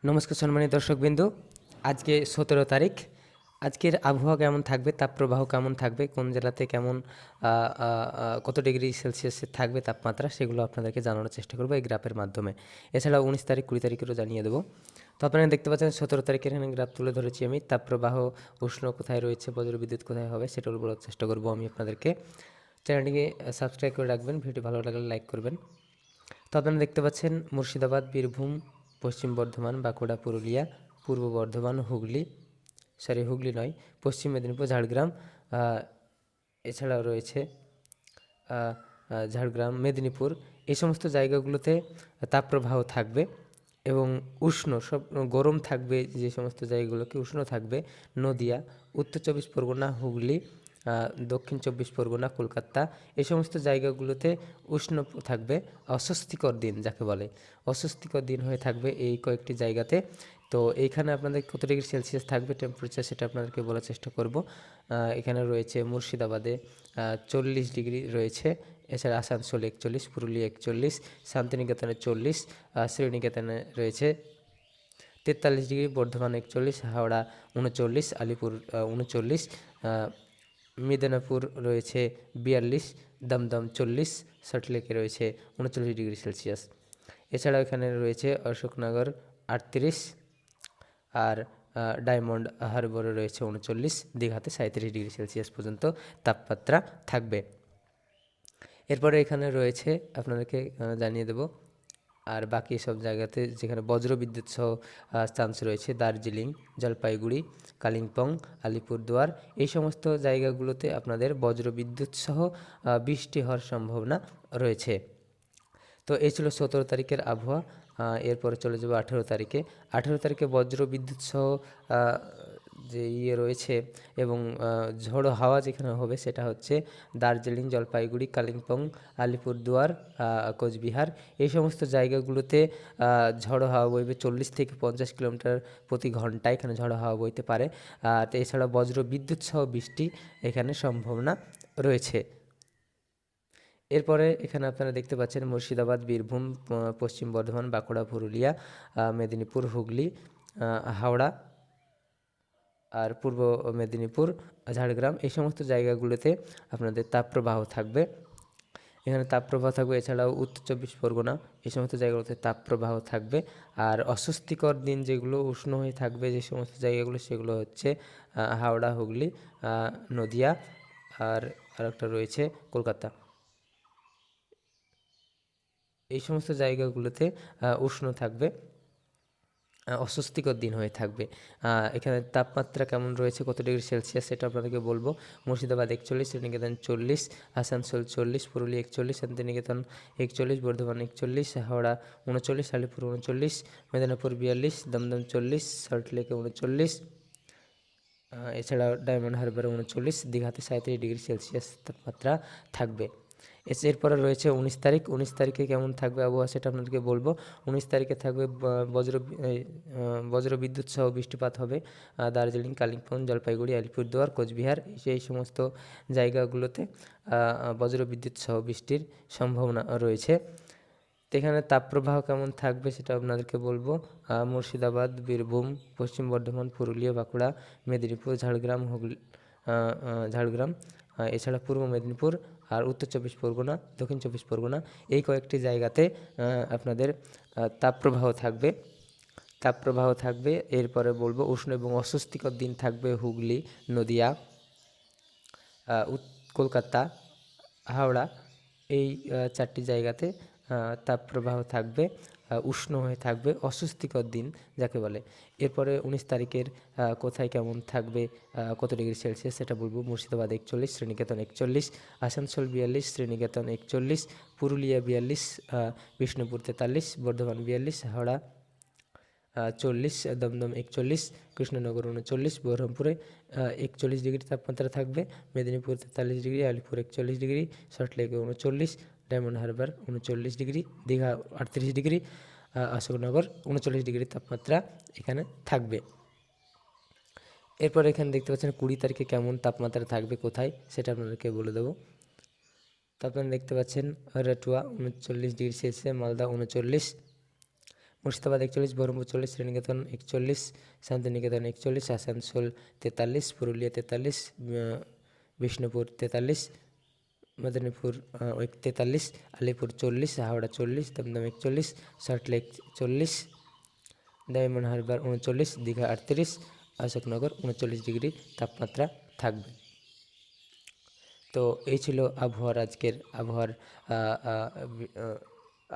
নমস্কার সম্মানিত দর্শকবৃন্দু। আজকে 17 তারিখ। আজকের আবহাওয়া কেমন থাকবে, তাপপ্রবাহ কেমন থাকবে, কোন জেলাতে কেমন কত ডিগ্রি সেলসিয়াসে থাকবে তাপমাত্রা, সেগুলো আপনাদেরকে জানানোর চেষ্টা করবো এই গ্রাফের মাধ্যমে। এছাড়াও 19 তারিখ 20 তারিখেরও জানিয়ে দেবো। তো আপনারা দেখতে পাচ্ছেন 17 তারিখের এখানে গ্রাফ তুলে ধরেছি আমি। তাপপ্রবাহ, উষ্ণ কোথায় রয়েছে, বজ্রবিদ্যুৎ কোথায় হবে, সেটাও বলার চেষ্টা করবো আমি আপনাদেরকে। চ্যানেলটিকে সাবস্ক্রাইব করে রাখবেন, ভিডিও ভালো লাগলে লাইক করবেন। তো আপনারা দেখতে পাচ্ছেন মুর্শিদাবাদ, বীরভূম, পশ্চিম বর্ধমান, বাঁকুড়া, পুরুলিয়া, পূর্ব বর্ধমান, হুগলি নয়, পশ্চিম মেদিনীপুর, ঝাড়গ্রাম, এছাড়াও রয়েছে ঝাড়গ্রাম, মেদিনীপুর, এই সমস্ত জায়গাগুলোতে তাপপ্রবাহ থাকবে এবং উষ্ণ সব গরম থাকবে। যে সমস্ত জায়গাগুলোকে উষ্ণ থাকবে: নদিয়া, উত্তর চব্বিশ পরগনা, হুগলি, দক্ষিণ চব্বিশ পরগনা, কলকাতা, এই সমস্ত জায়গাগুলোতে উষ্ণ থাকবে। অস্বস্তিকর দিন যাকে বলে, অস্বস্তিকর দিন হয়ে থাকবে এই কয়েকটি জায়গাতে। তো এইখানে আপনাদের কত ডিগ্রি সেলসিয়াস থাকবে টেম্পারেচার, সেটা আপনাদেরকে বলার চেষ্টা করব। এখানে রয়েছে মুর্শিদাবাদে 40 ডিগ্রি রয়েছে, এছাড়া আসানসোলে 41, পুরুলিয়া 41, শান্তিনিকেতনে 40, শ্রীনিকেতনে রয়েছে 43 ডিগ্রি, বর্ধমান 41, হাওড়া 39, আলিপুর 39, মেদিনীপুর রয়েছে 42, দমদম 40, সল্টলেকে রয়েছে 39 ডিগ্রি সেলসিয়াস। এছাড়াও এখানে রয়েছে অশোকনগর 38, আর ডায়মন্ড হারবারে রয়েছে 39, দীঘাতে 37 ডিগ্রি সেলসিয়াস পর্যন্ত তাপমাত্রা থাকবে। এরপরে এখানে রয়েছে আপনাদেরকে জানিয়ে দেব আর বাকি সব জায়গাতে যেখানে বজ্রবিদ্যুৎ সহ চান্স রয়েছে: দার্জিলিং, জলপাইগুড়ি, কালিম্পং, আলিপুরদুয়ার, এই সমস্ত জায়গাগুলোতে আপনাদের বজ্রবিদ্যুৎ সহ বৃষ্টি হওয়ার সম্ভাবনা রয়েছে। তো এই ছিল 17 তারিখের আবহাওয়া। এরপরে চলে যাব 18 তারিখে। 18 তারিখে বজ্রবিদ্যুৎ সহ যে রয়েছে এবং ঝোড়ো হাওয়া যেখানে হবে সেটা হচ্ছে দার্জিলিং, জলপাইগুড়ি, কালিম্পং, আলিপুরদুয়ার, কোচবিহার, এই সমস্ত জায়গাগুলোতে ঝড়ো হাওয়া বইবে 40 থেকে 50 কিলোমিটার প্রতি ঘন্টায় এখানে ঝড়ো হাওয়া বইতে পারে। তো এছাড়া বজ্রবিদ্যুৎ সহ বৃষ্টি এখানে সম্ভাবনা রয়েছে। এরপরে এখানে আপনারা দেখতে পাচ্ছেন মুর্শিদাবাদ, বীরভূম, পশ্চিম বর্ধমান, বাঁকুড়া, পুরুলিয়া, মেদিনীপুর, হুগলি, হাওড়া, আর পূর্ব মেদিনীপুর, ঝাড়গ্রাম, এই সমস্ত জায়গাগুলোতে আপনাদের তাপপ্রবাহ থাকবে। এখানে তাপপ্রবাহ থাকবে। এছাড়াও উত্তর চব্বিশ পরগনা, এই সমস্ত জায়গাগুলোতে তাপপ্রবাহ থাকবে। আর অস্বস্তিকর দিন যেগুলো উষ্ণ হয়ে থাকবে যে সমস্ত জায়গাগুলো, সেগুলো হচ্ছে হাওড়া, হুগলি, নদিয়া, আর আরেকটা রয়েছে কলকাতা। এই সমস্ত জায়গাগুলোতে উষ্ণ থাকবে, অস্বস্তিকর দিন হয়ে থাকবে। এখানে তাপমাত্রা কেমন রয়েছে, কত ডিগ্রি সেলসিয়াস, সেটা আপনাদেরকে বলবো। মুর্শিদাবাদ 41, শ্রীনিকেতন 40, আসানসোল 40, পুরুলিয়া 41, শান্তিনিকেতন 41, বর্ধমান 41, হাওড়া 39, আলিপুর 39, মেদিনীপুর 42, দমদম 40, সল্টলেকে 39, এছাড়াও ডায়মন্ড হারবারে 39, দীঘাতে 37 ডিগ্রি সেলসিয়াস তাপমাত্রা থাকবে। এরপরে রয়েছে 19 তারিখ। 19 তারিখে কেমন থাকবে আবহাওয়া সেটা আপনাদেরকে বলবো। 19 তারিখে থাকবে বজ্রবিদ্যুৎ সহ বৃষ্টিপাত হবে দার্জিলিং, কালিম্পং, জলপাইগুড়ি, আলিপুরদুয়ার, কোচবিহার, সেই সমস্ত জায়গাগুলোতে বজ্রবিদ্যুৎ সহ বৃষ্টির সম্ভাবনা রয়েছে। তো এখানে তাপপ্রবাহ কেমন থাকবে সেটা আপনাদেরকে বলবো। মুর্শিদাবাদ, বীরভূম, পশ্চিম বর্ধমান, পুরুলিয়া, বাঁকুড়া, মেদিনীপুর, ঝাড়গ্রাম, এছাড়া পূর্ব মেদিনীপুর আর উত্তর চব্বিশ পরগনা, দক্ষিণ চব্বিশ পরগনা, এই কয়েকটি জায়গাতে আপনাদের তাপপ্রবাহ থাকবে। এরপরে বলবো উষ্ণ এবং অস্বস্তিকর দিন থাকবে হুগলি, নদিয়া, কলকাতা, হাওড়া, এই 4টি জায়গাতে তাপপ্রবাহ থাকবে, উষ্ণ হয়ে থাকবে, অস্বস্তিকর দিন যাকে বলে। এরপরে 19 তারিখের কোথায় কেমন থাকবে, কত ডিগ্রি সেলসিয়াস সেটা বলবো। মুর্শিদাবাদ 41, শ্রীনিকেতন 41, আসানসোল 42, শ্রীনিকেতন 41, পুরুলিয়া 42, বিষ্ণুপুর 43, বর্ধমান 42, হাওড়া 40, দমদম 41, কৃষ্ণনগর 39, বহরমপুরে 41 ডিগ্রি তাপমাত্রা থাকবে, মেদিনীপুর 43 ডিগ্রি, আলিপুর 41 ডিগ্রি, সল্টলেকে 39, Diamond Harbour 39 degree, Digha 38 degree, Ashoknagar 39 degree তাপমাত্রা এখানে থাকবে। এরপর এখানে দেখতে পাচ্ছেন 20 তারিখে কেমন তাপমাত্রা থাকবে কোথায় সেটা আপনাদেরকে বলে দেবো। তো আপনারা দেখতে পাচ্ছেন Ratua 39 degree celsius, Malda 39, Murshidabad 41, Baharampur 40, Sriniketan 41, Santiniketan 41, Asansol 43, Purulia 43, Bishnupur 43, Medinipur 43, Alipore 40, Howrah 40, Dumdum 41, Salt Lake 40, Diamond Harbour 39, Digha 38, Ashoknagar 39 degree তাপমাত্রা থাকবে। তো এই ছিল আবহাওয়ার আজকের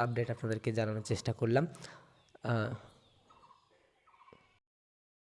আপডেট আপনাদেরকে জানানোর চেষ্টা করলাম।